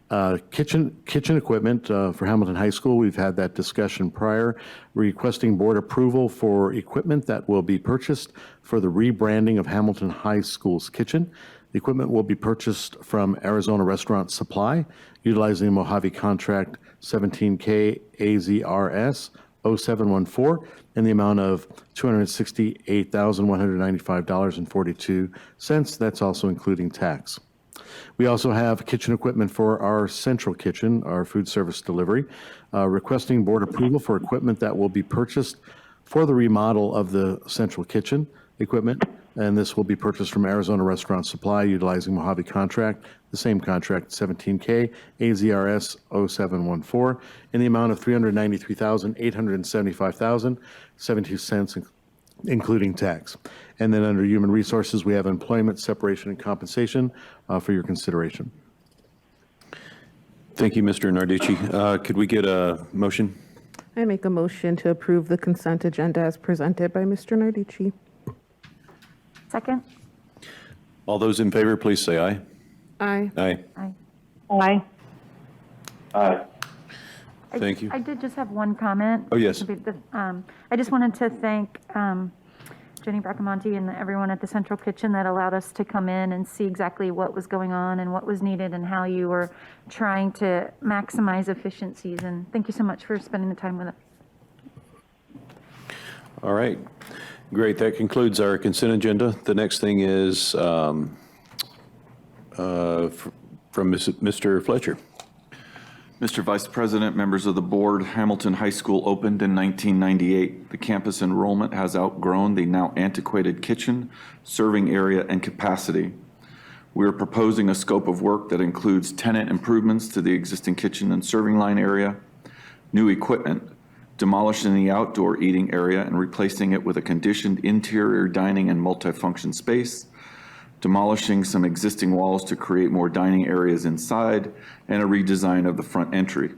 Kitchen equipment for Hamilton High School, we've had that discussion prior. Requesting board approval for equipment that will be purchased for the rebranding of Hamilton High School's kitchen. The equipment will be purchased from Arizona Restaurant Supply, utilizing Mojave Contract 17K AZRS 0714 in the amount of $268,195.42. That's also including tax. We also have kitchen equipment for our central kitchen, our food service delivery, requesting board approval for equipment that will be purchased for the remodel of the central kitchen equipment, and this will be purchased from Arizona Restaurant Supply utilizing Mojave Contract, the same contract, 17K AZRS 0714, in the amount of $393,875.72, including tax. And then under Human Resources, we have employment, separation, and compensation for your consideration. Thank you, Mr. Narducci. Could we get a motion? I make a motion to approve the consent agenda as presented by Mr. Narducci. Second. All those in favor, please say aye. Aye. Aye. Aye. Aye. Aye. Thank you. I did just have one comment. Oh, yes. I just wanted to thank Jenny Bracamonte and everyone at the Central Kitchen that allowed us to come in and see exactly what was going on and what was needed and how you were trying to maximize efficiencies. And thank you so much for spending the time with us. All right. Great. That concludes our consent agenda. The next thing is from Mr. Fletcher. Mr. Vice President, members of the board, Hamilton High School opened in 1998. The campus enrollment has outgrown the now antiquated kitchen, serving area, and capacity. We are proposing a scope of work that includes tenant improvements to the existing kitchen and serving line area, new equipment, demolishing the outdoor eating area and replacing it with a conditioned interior dining and multifunction space, demolishing some existing walls to create more dining areas inside, and a redesign of the front entry.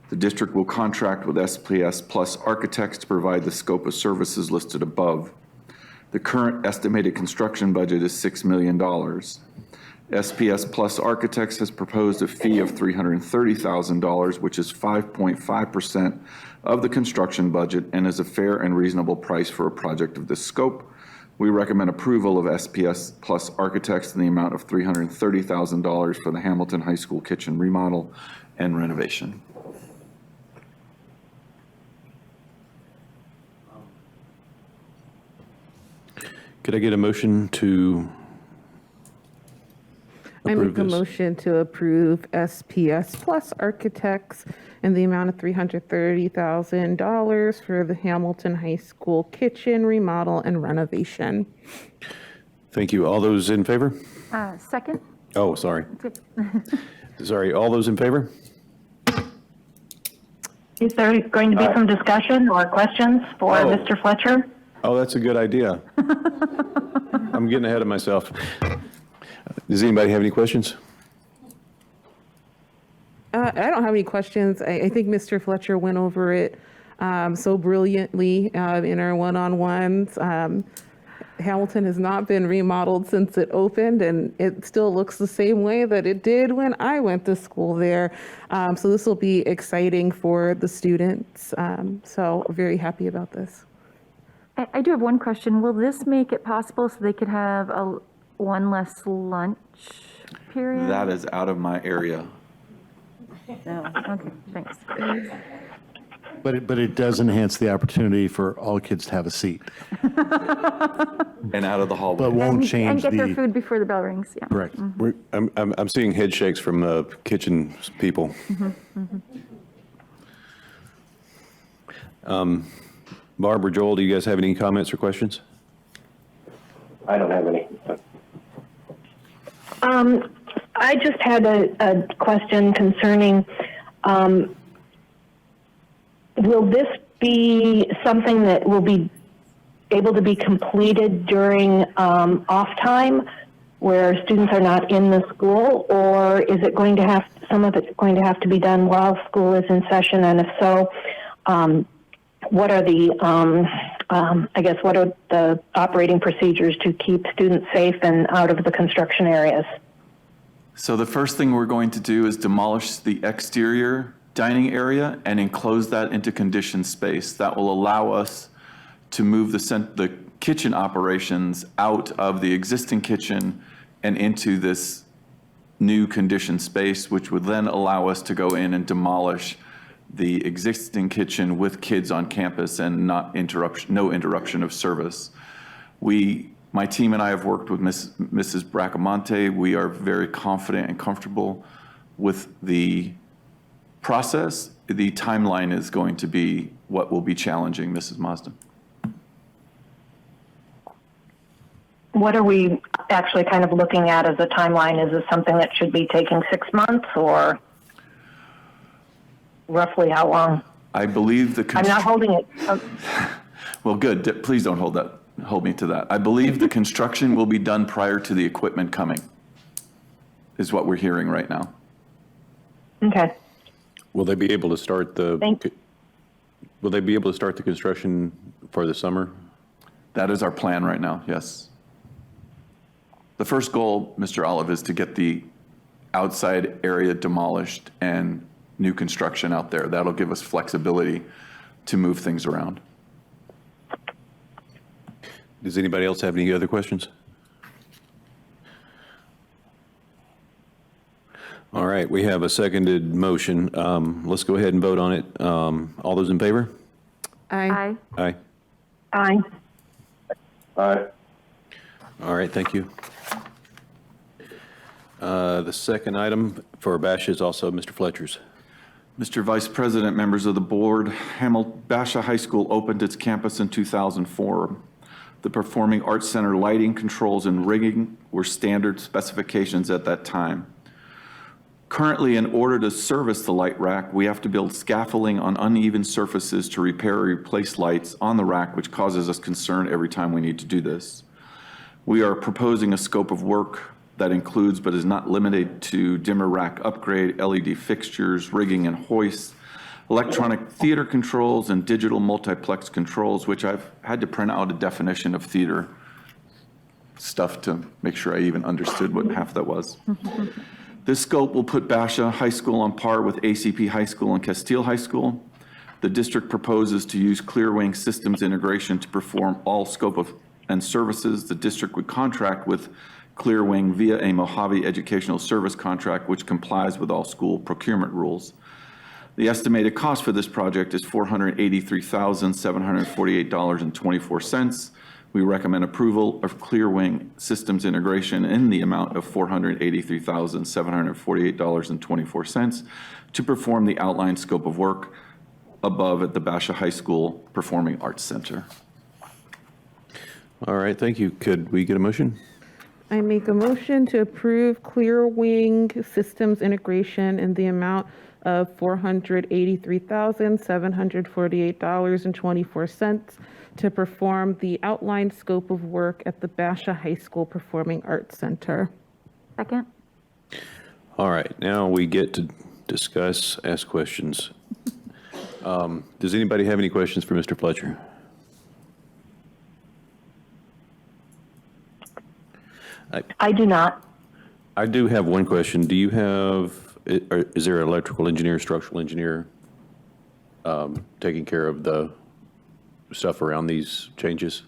The district will contract with SPS Plus Architects to provide the scope of services listed above. The current estimated construction budget is $6 million. SPS Plus Architects has proposed a fee of $330,000, which is 5.5% of the construction budget and is a fair and reasonable price for a project of this scope. We recommend approval of SPS Plus Architects in the amount of $330,000 for the Hamilton High School kitchen remodel and renovation. Could I get a motion to I approve make a this? motion to approve SPS Plus Architects in the amount of $330,000 for the Hamilton High School kitchen remodel and renovation. Thank you. All those in favor? Second. Oh, sorry. Sorry. All those in favor? Is there going to be some discussion or questions for Mr. Fletcher? Oh, that's a good idea. I'm getting ahead of myself. Does anybody have any questions? I don't have any questions. I think Mr. Fletcher went over it so brilliantly in our one-on-ones. Hamilton has not been remodeled since it opened, and it still looks the same way that it did when I went to school there. So this will be exciting for the students. So very happy about this. I do have one question. Will this make it possible so they could have one less lunch period? That is out of my area. No. Okay, thanks. But it does enhance the opportunity for all kids to have a seat, And out of the hallway. but won't change And get their the, food before the bell rings, yeah. correct. I'm seeing head shakes from the kitchen people. Barb or Joel, do you guys have any comments or questions? I don't have any. I just had a question concerning, will this be something that will be able to be completed during off time where students are not in the school, or is it going to have, some of it's going to have to be done while school is in session? And if so, what are the, I guess, what are the operating procedures to keep students safe and out of the construction areas? So the first thing we're going to do is demolish the exterior dining area and enclose that into conditioned space. That will allow us to move the kitchen operations out of the existing kitchen and into this new conditioned space, which would then allow us to go in and demolish the existing kitchen with kids on campus and no interruption of service. My team and I have worked with Mrs. Bracamonte. We are very confident and comfortable with the process. The timeline is going to be what will be challenging, Mrs. Mazda. What are we actually kind of looking at as a timeline? Is this something that should be taking 6 months, or roughly how long? I believe the. I'm not holding it. Well, good. Please don't hold me to that. I believe the construction will be done prior to the equipment coming, is what we're hearing right now. Okay. Will they be able to start will they be able to start the construction for the summer? That is our plan right now, yes. The first goal, Mr. Olive, is to get the outside area demolished and new construction out there. That'll give us flexibility to move things around. Does anybody else have any other questions? All right, we have a seconded motion. Let's go ahead and vote on it. All those in favor? Aye. Aye. Aye. Aye. All right, thank you. The second item for Basha is also Mr. Fletcher's. Mr. Vice President, members of the board, Basha High School opened its campus in 2004. The Performing Arts Center lighting controls and rigging were standard specifications at that time. Currently, in order to service the light rack, we have to build scaffolding on uneven surfaces to repair or replace lights on the rack, which causes us concern every time we need to do this. We are proposing a scope of work that includes but is not limited to dimmer rack upgrade, LED fixtures, rigging and hoists, electronic theater controls, and digital multiplex controls, which I've had to print out a definition of theater stuff to make sure I even understood what half that was. This scope will put Basha High School on par with ACP High School and Castile High School. The district proposes to use Clearwing Systems integration to perform all scope of and services. The district would contract with Clearwing via a Mojave Educational Service contract, which complies with all school procurement rules. The estimated cost for this project is $483,748.24. We recommend approval of Clearwing Systems integration in the amount of $483,748.24 to perform the outlined scope of work above at the Basha High School Performing Arts Center. All right, thank you. Could we get a motion? I make a motion to approve Clearwing Systems integration in the amount of $483,748.24 to perform the outlined scope of work at the Basha High School Performing Arts Center. Second? All right, now we get to discuss, ask questions. Does anybody have any questions for Mr. Fletcher? I do not. I do have one question. Do you have, is there an electrical engineer, structural engineer taking care of the stuff around these changes?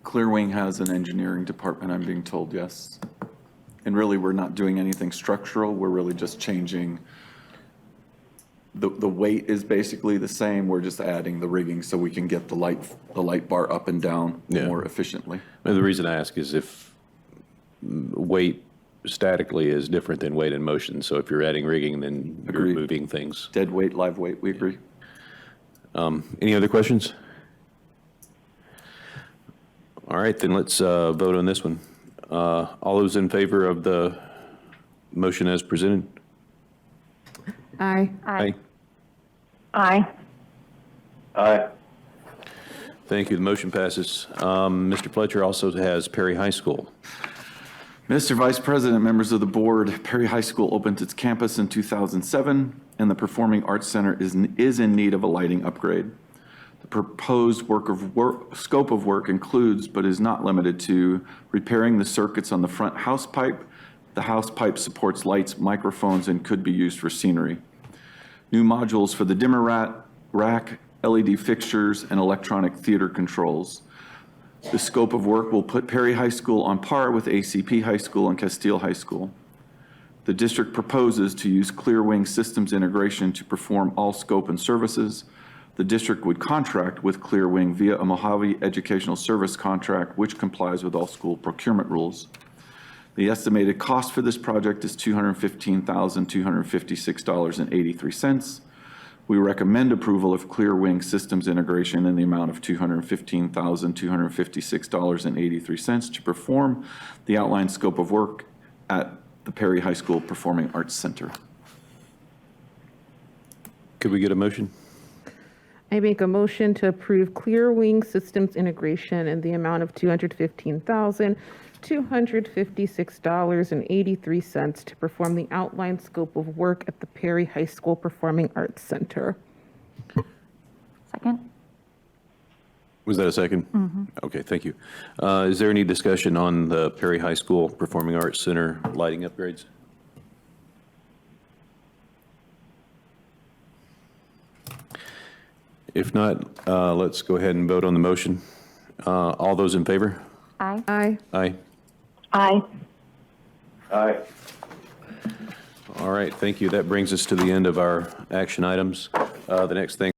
Clearwing has an engineering department, I'm being told, yes. And really, we're not doing anything structural. We're really just changing. The weight is basically the same. We're just adding the rigging so we can get the light bar up and down more efficiently. And the reason I ask is if weight statically is different than weight in motion. So if you're adding rigging, then you're Agreed. moving things. Dead weight, live weight, we agree. Any other questions? All right, then let's vote on this one. All those in favor of the motion as presented? Aye. Aye. Aye. Aye. Thank you. The motion passes. Mr. Fletcher also has Perry High School. Mr. Vice President, members of the board, Perry High School opened its campus in 2007, and the Performing Arts Center is in need of a lighting upgrade. The proposed scope of work includes, but is not limited to, repairing the circuits on the front house pipe, The house pipe supports lights, microphones, and could be used for scenery. New modules for the dimmer rack, LED fixtures, and electronic theater controls. The scope of work will put Perry High School on par with ACP High School and Castile High School. The district proposes to use Clearwing Systems Integration to perform all scope and services. The district would contract with Clearwing via a Mojave Educational Service contract, which complies with all school procurement rules. The estimated cost for this project is $215,256.83. We recommend approval of Clearwing Systems Integration in the amount of $215,256.83 to perform the outlined scope of work at the Perry High School Performing Arts Center. Could we get a motion? I make a motion to approve Clearwing Systems Integration in the amount of $215,256.83 to perform the outlined scope of work at the Perry High School Performing Arts Center. Second? Was that a second? Okay, thank you. Is there any discussion on the Perry High School Performing Arts Center lighting upgrades? If not, let's go ahead and vote on the motion. All those in favor? Aye. Aye. Aye. Aye. Aye. All right, thank you. That brings us to the end of our action items. The next thing